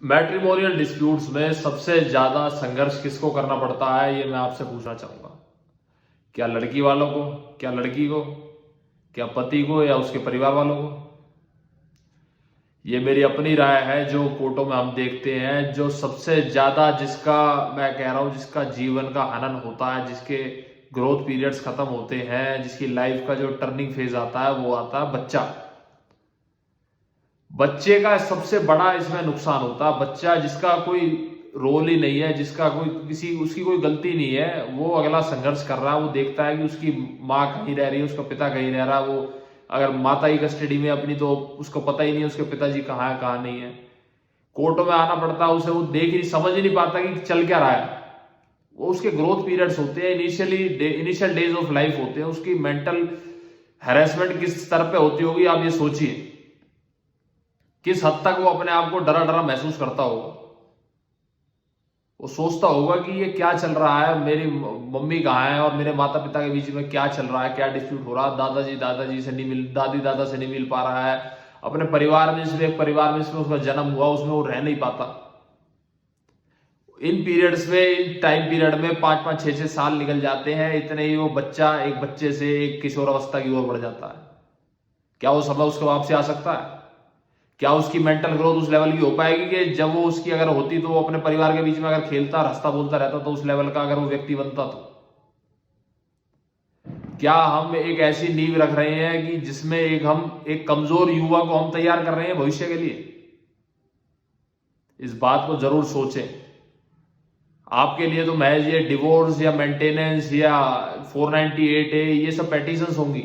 Matrimonial disputes में सबसे ज्यादा संघर्ष किसको करना पड़ता है, ये मैं आपसे पूछना चाहूंगा। क्या लड़की वालों को, क्या लड़की को, क्या पति को, या उसके परिवार वालों को? ये मेरी अपनी राय है। जो कोर्टों में हम देखते हैं, जो सबसे ज्यादा, जिसका मैं कह रहा हूं, जिसका जीवन का हनन होता है, जिसके ग्रोथ पीरियड्स खत्म होते हैं, जिसकी लाइफ का जो टर्निंग फेज आता है, वो आता है बच्चा। बच्चे का सबसे बड़ा इसमें नुकसान होता है। बच्चा जिसका कोई रोल ही नहीं है, जिसका उसकी कोई गलती नहीं है, वो अगला संघर्ष कर रहा है। वो देखता है कि उसकी माँ कहीं रह रही है, उसका पिता कहीं रह रहा है। वो अगर माता ही कस्टडी में अपनी, तो उसको पता ही नहीं है उसके पिताजी कहाँ है कहाँ नहीं है। कोर्टों में आना पड़ता है उसे। वो देख ही समझ ही नहीं पाता कि चल क्या रहा है। वो उसके ग्रोथ पीरियड्स होते हैं, इनिशियल डेज ऑफ लाइफ होते हैं। उसकी मेंटल हैरेसमेंट किस स्तर पे होती होगी, आप ये सोचिए। किस हद तक वो अपने आप को डरा डरा महसूस करता होगा। वो सोचता होगा कि ये क्या चल रहा है, मेरी मम्मी कहाँ है और मेरे माता पिता के बीच में क्या चल रहा है, क्या डिस्प्यूट हो रहा है। दादाजी से नहीं मिल, दादी दादा से नहीं मिल पा रहा है। अपने परिवार में, सिर्फ एक परिवार में इसमें उसका जन्म हुआ, उसमें वो रह नहीं पाता। इन पीरियड्स में, इन टाइम पीरियड में 5-5, 6-6 साल निकल जाते हैं। इतने ही वो बच्चा एक बच्चे से एक किशोर अवस्था की ओर बढ़ जाता है। क्या वो समय उसके वापसी आ सकता है? क्या उसकी मेंटल ग्रोथ उस लेवल की हो पाएगी कि जब वो उसकी अगर होती, तो वो अपने परिवार के बीच में अगर खेलता, हंसता बोलता रहता, तो उस लेवल का अगर वो व्यक्ति बनता? तो क्या हम एक ऐसी नींव रख रहे हैं कि जिसमें हम एक कमजोर युवा को हम तैयार कर रहे हैं भविष्य के लिए? इस बात को जरूर सोचें। आपके लिए तो महज ये डिवोर्स या मेंटेनेंस या 498A, ये सब पेटिशंस होंगी।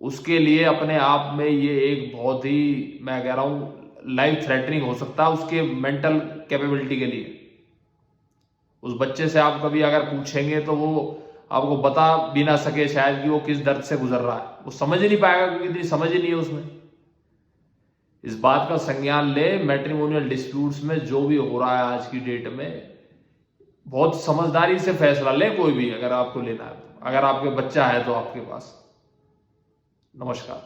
उसके लिए अपने आप में ये एक बहुत ही, मैं कह रहा हूं, लाइफ थ्रेटनिंग हो सकता है उसके मेंटल कैपेबिलिटी के लिए। उस बच्चे से आप कभी अगर पूछेंगे, तो वो आपको बता भी ना सके शायद कि वो किस दर्द से गुजर रहा है। वो समझ ही नहीं पाएगा, क्योंकि इतनी समझ ही नहीं है उसमें। इस बात का संज्ञान ले। मैट्रिमोनियल डिस्प्यूट्स में जो भी हो रहा है आज की डेट में, बहुत समझदारी से फैसला ले कोई भी, अगर आपको लेना है तो। अगर आपके बच्चा है तो आपके पास। नमस्कार।